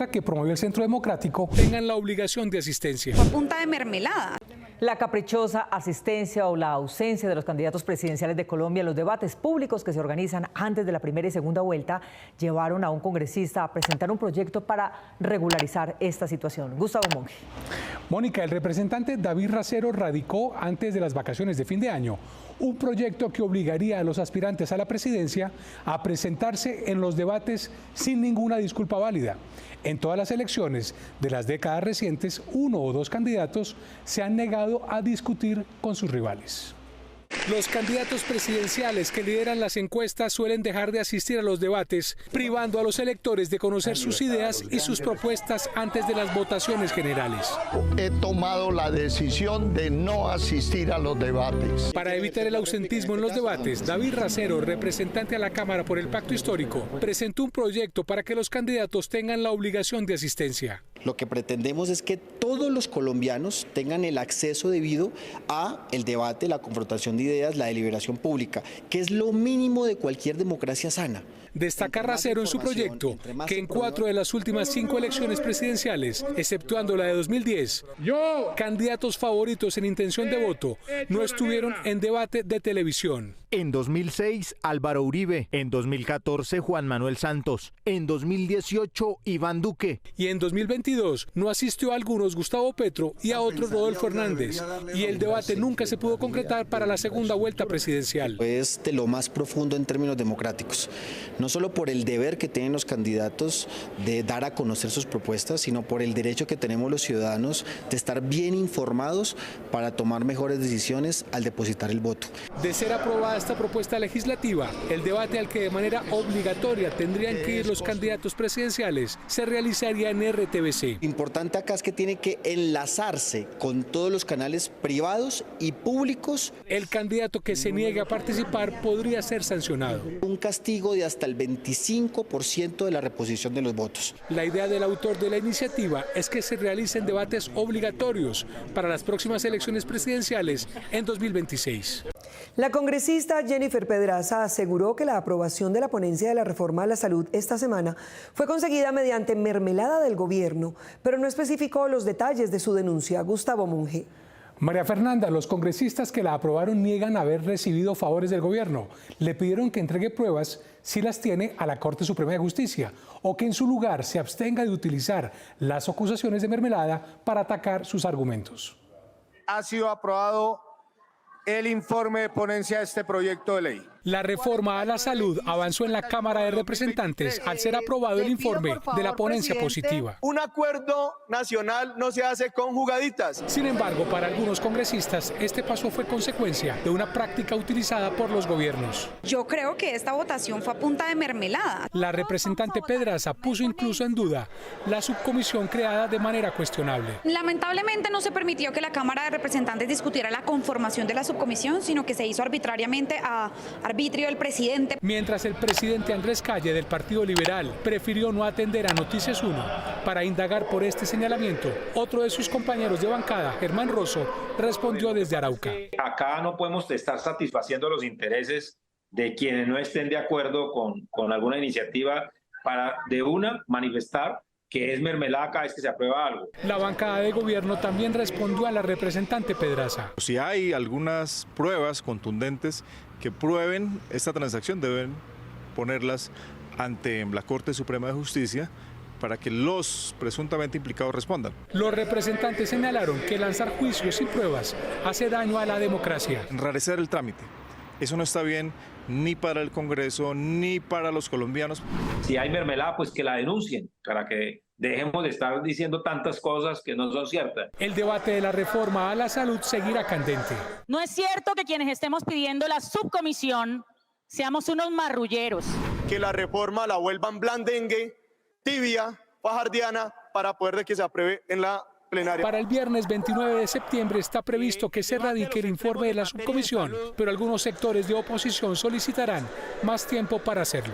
otra que promueve el Centro Democrático, tengan la obligación de asistencia. A punta de mermelada. La caprichosa asistencia o la ausencia de los candidatos presidenciales de Colombia en los debates públicos que se organizan antes de la primera y segunda vuelta llevaron a un congresista a presentar un proyecto para regularizar esta situación. Gustavo Monge. Mónica, el representante David Racero radicó antes de las vacaciones de fin de año un proyecto que obligaría a los aspirantes a la presidencia a presentarse en los debates sin ninguna disculpa válida. En todas las elecciones de las décadas recientes, uno o dos candidatos se han negado a discutir con sus rivales. Los candidatos presidenciales que lideran las encuestas suelen dejar de asistir a los debates, privando a los electores de conocer sus ideas y sus propuestas antes de las votaciones generales. He tomado la decisión de no asistir a los debates. Para evitar el ausentismo en los debates, David Racero, representante a la Cámara por el Pacto Histórico, presentó un proyecto para que los candidatos tengan la obligación de asistencia. Lo que pretendemos es que todos los colombianos tengan el acceso debido a el debate, la confrontación de ideas, la deliberación pública, que es lo mínimo de cualquier democracia sana. Destaca Racero en su proyecto que en 4 de las últimas 5 elecciones presidenciales, exceptuando la de 2010, candidatos favoritos en intención de voto no estuvieron en debate de televisión. En 2006, Álvaro Uribe. En 2014, Juan Manuel Santos. En 2018, Iván Duque. Y en 2022 no asistió a algunos Gustavo Petro y a otros Rodolfo Hernández. Y el debate nunca se pudo concretar para la segunda vuelta presidencial. Es de lo más profundo en términos democráticos. No solo por el deber que tienen los candidatos de dar a conocer sus propuestas, sino por el derecho que tenemos los ciudadanos de estar bien informados para tomar mejores decisiones al depositar el voto. De ser aprobada esta propuesta legislativa, el debate al que de manera obligatoria tendrían que ir los candidatos presidenciales se realizaría en RTBC. Importante acá es que tiene que enlazarse con todos los canales privados y públicos. El candidato que se niegue a participar podría ser sancionado. Un castigo de hasta el 25% de la reposición de los votos. La idea del autor de la iniciativa es que se realicen debates obligatorios para las próximas elecciones presidenciales en 2026. La congresista Jennifer Pedraza aseguró que la aprobación de la ponencia de la reforma a la salud esta semana fue conseguida mediante mermelada del gobierno, pero no especificó los detalles de su denuncia. Gustavo Monge. María Fernanda, los congresistas que la aprobaron niegan haber recibido favores del gobierno. Le pidieron que entregue pruebas si las tiene a la Corte Suprema de Justicia o que en su lugar se abstenga de utilizar las acusaciones de mermelada para atacar sus argumentos. Ha sido aprobado el informe de ponencia de este proyecto de ley. La reforma a la salud avanzó en la Cámara de Representantes al ser aprobado el informe de la ponencia positiva. Un acuerdo nacional no se hace con jugaditas. Sin embargo, para algunos congresistas, este paso fue consecuencia de una práctica utilizada por los gobiernos. Yo creo que esta votación fue a punta de mermelada. La representante Pedraza puso incluso en duda la subcomisión creada de manera cuestionable. Lamentablemente no se permitió que la Cámara de Representantes discutiera la conformación de la subcomisión, sino que se hizo arbitrariamente a arbitrio del presidente. Mientras el presidente Andrés Calle del Partido Liberal prefirió no atender a Noticias 1 para indagar por este señalamiento, otro de sus compañeros de bancada, Germán Rosso, respondió desde Arauca. Acá no podemos estar satisfaciendo los intereses de quienes no estén de acuerdo con alguna iniciativa para de una manifestar que es mermelada cada vez que se aprueba algo. La bancada de gobierno también respondió a la representante Pedraza. Si hay algunas pruebas contundentes que prueben esta transacción, deben ponerlas ante la Corte Suprema de Justicia para que los presuntamente implicados respondan. Los representantes señalaron que lanzar juicios sin pruebas hace daño a la democracia. Enrarecer el trámite. Eso no está bien ni para el Congreso ni para los colombianos. Si hay mermelada, pues que la denuncien para que dejemos de estar diciendo tantas cosas que no son ciertas. El debate de la reforma a la salud seguirá candente. No es cierto que quienes estemos pidiendo la subcomisión seamos unos marrulleros. Que la reforma la vuelvan blandengue, tibia, fajardiana, para poder de que se apruebe en la plenaria. Para el viernes 29 de septiembre está previsto que se radique el informe de la subcomisión, pero algunos sectores de oposición solicitarán más tiempo para hacerlo.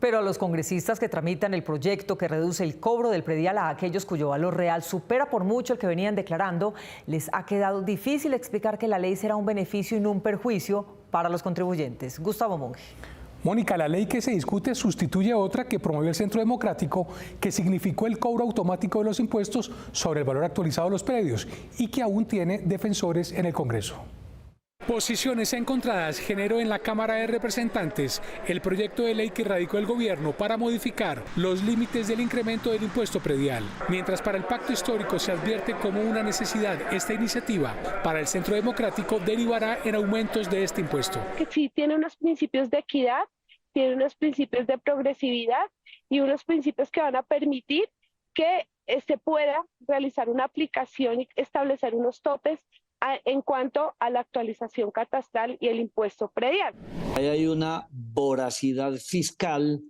Pero a los congresistas que tramitan el proyecto que reduce el cobro del predial a aquellos cuyo valor real supera por mucho el que venían declarando, les ha quedado difícil explicar que la ley será un beneficio y no un perjuicio para los contribuyentes. Gustavo Monge. Mónica, la ley que se discute sustituye otra que promovió el Centro Democrático, que significó el cobro automático de los impuestos sobre el valor actualizado de los predios y que aún tiene defensores en el Congreso. Posiciones encontradas generó en la Cámara de Representantes el proyecto de ley que radicó el gobierno para modificar los límites del incremento del impuesto predial. Mientras para el Pacto Histórico se advierte como una necesidad esta iniciativa, para el Centro Democrático derivará en aumentos de este impuesto. Que sí tiene unos principios de equidad, tiene unos principios de progresividad y unos principios que van a permitir que se pueda realizar una aplicación y establecer unos topes en cuanto a la actualización catastral y el impuesto predial. Hay una voracidad fiscal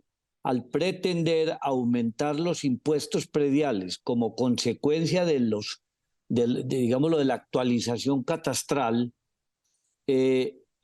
al pretender aumentar los impuestos prediales como consecuencia de la actualización catastral,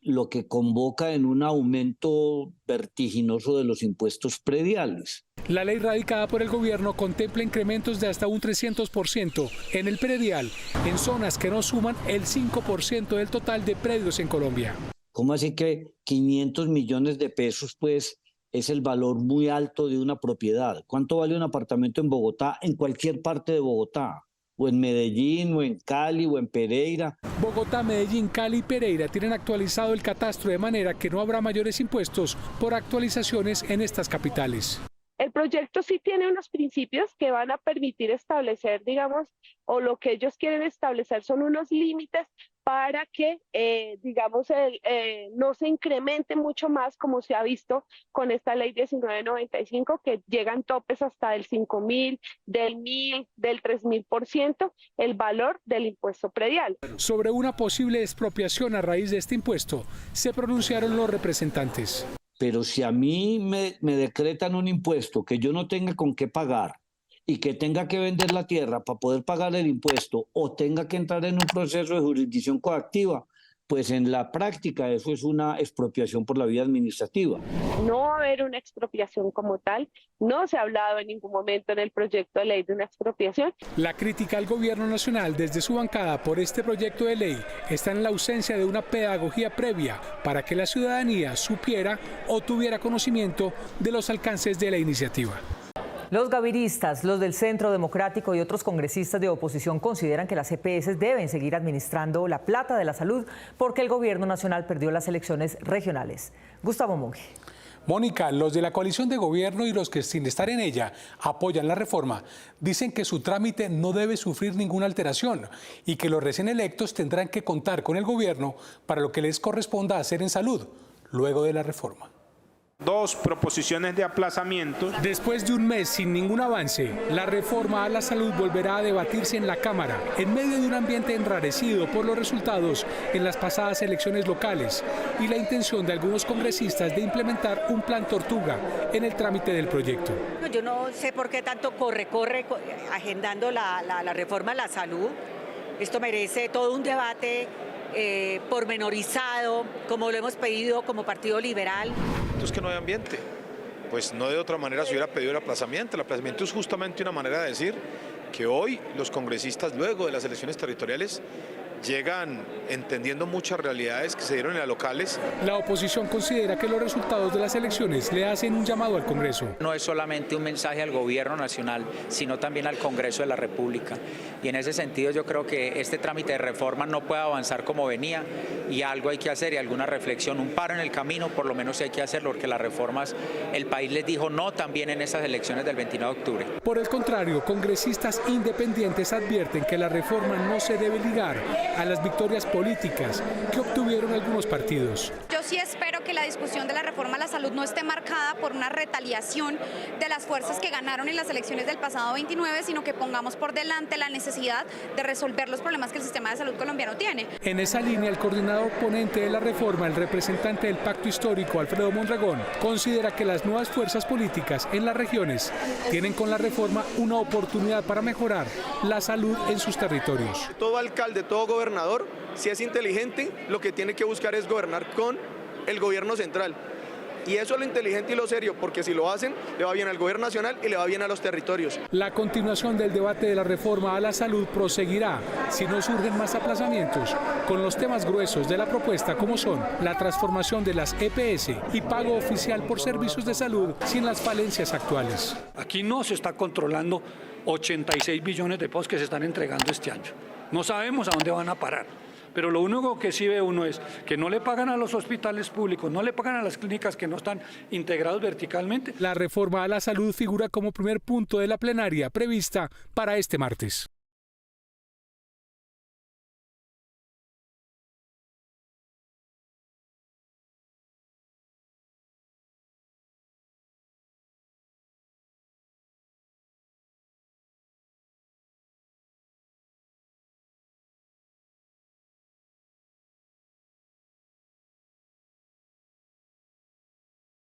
lo que convoca en un aumento vertiginoso de los impuestos prediales. La ley radicada por el gobierno contempla incrementos de hasta un 300% en el predial en zonas que no suman el 5% del total de predios en Colombia. ¿Cómo así que 500 millones de pesos pues es el valor muy alto de una propiedad? ¿Cuánto vale un apartamento en Bogotá, en cualquier parte de Bogotá? O en Medellín, o en Cali, o en Pereira. Bogotá, Medellín, Cali y Pereira tienen actualizado el catastro de manera que no habrá mayores impuestos por actualizaciones en estas capitales. El proyecto sí tiene unos principios que van a permitir establecer, digamos, o lo que ellos quieren establecer son unos límites para que, no se incremente mucho más, como se ha visto con esta ley 1995, que llegan topes hasta del 5.000, del 1.000, del 3.000% el valor del impuesto predial. Sobre una posible expropiación a raíz de este impuesto, se pronunciaron los representantes. Pero si a mí me decretan un impuesto que yo no tenga con qué pagar y que tenga que vender la tierra para poder pagar el impuesto o tenga que entrar en un proceso de jurisdicción coactiva, pues en la práctica eso es una expropiación por la vía administrativa. No va a haber una expropiación como tal, no se ha hablado en ningún momento en el proyecto de ley de una expropiación. La crítica al gobierno nacional desde su bancada por este proyecto de ley está en la ausencia de una pedagogía previa para que la ciudadanía supiera o tuviera conocimiento de los alcances de la iniciativa. Los gaviristas, los del Centro Democrático y otros congresistas de oposición consideran que las EPS deben seguir administrando la plata de la salud porque el gobierno nacional perdió las elecciones regionales. Gustavo Monge. Mónica, los de la coalición de gobierno y los que sin estar en ella apoyan la reforma dicen que su trámite no debe sufrir ninguna alteración y que los recién electos tendrán que contar con el gobierno para lo que les corresponda hacer en salud luego de la reforma. 2 proposiciones de aplazamiento. Después de un mes sin ningún avance, la reforma a la salud volverá a debatirse en la Cámara, en medio de un ambiente enrarecido por los resultados en las pasadas elecciones locales y la intención de algunos congresistas de implementar un plan tortuga en el trámite del proyecto. Yo no sé por qué tanto corre agendando la reforma a la salud. Esto merece todo un debate pormenorizado, como lo hemos pedido como Partido Liberal. Es que no hay ambiente, pues no de otra manera se hubiera pedido el aplazamiento. El aplazamiento es justamente una manera de decir que hoy los congresistas, luego de las elecciones territoriales, llegan entendiendo muchas realidades que se dieron en las locales. La oposición considera que los resultados de las elecciones le hacen un llamado al Congreso. No es solamente un mensaje al gobierno nacional, sino también al Congreso de la República. Y en ese sentido yo creo que este trámite de reforma no puede avanzar como venía y algo hay que hacer y alguna reflexión, un paro en el camino, por lo menos hay que hacerlo porque las reformas, el país les dijo no también en esas elecciones del 29 de octubre. Por el contrario, congresistas independientes advierten que la reforma no se debe ligar a las victorias políticas que obtuvieron algunos partidos. Yo sí espero que la discusión de la reforma a la salud no esté marcada por una retaliación de las fuerzas que ganaron en las elecciones del pasado 29, sino que pongamos por delante la necesidad de resolver los problemas que el sistema de salud colombiano tiene. En esa línea, el coordinador ponente de la reforma, el representante del Pacto Histórico, Alfredo Mondragón, considera que las nuevas fuerzas políticas en las regiones tienen con la reforma una oportunidad para mejorar la salud en sus territorios. Todo alcalde, todo gobernador, si es inteligente, lo que tiene que buscar es gobernar con el gobierno central. Y eso es lo inteligente y lo serio, porque si lo hacen, le va bien al gobierno nacional y le va bien a los territorios. La continuación del debate de la reforma a la salud proseguirá si no surgen más aplazamientos con los temas gruesos de la propuesta, como son la transformación de las EPS y pago oficial por servicios de salud sin las falencias actuales. Aquí no se está controlando 86 billones de pesos que se están entregando este año. No sabemos a dónde van a parar. Pero lo único que sí ve uno es que no le pagan a los hospitales públicos, no le pagan a las clínicas que no están integrados verticalmente. La reforma a la salud figura como primer punto de la plenaria prevista para este martes.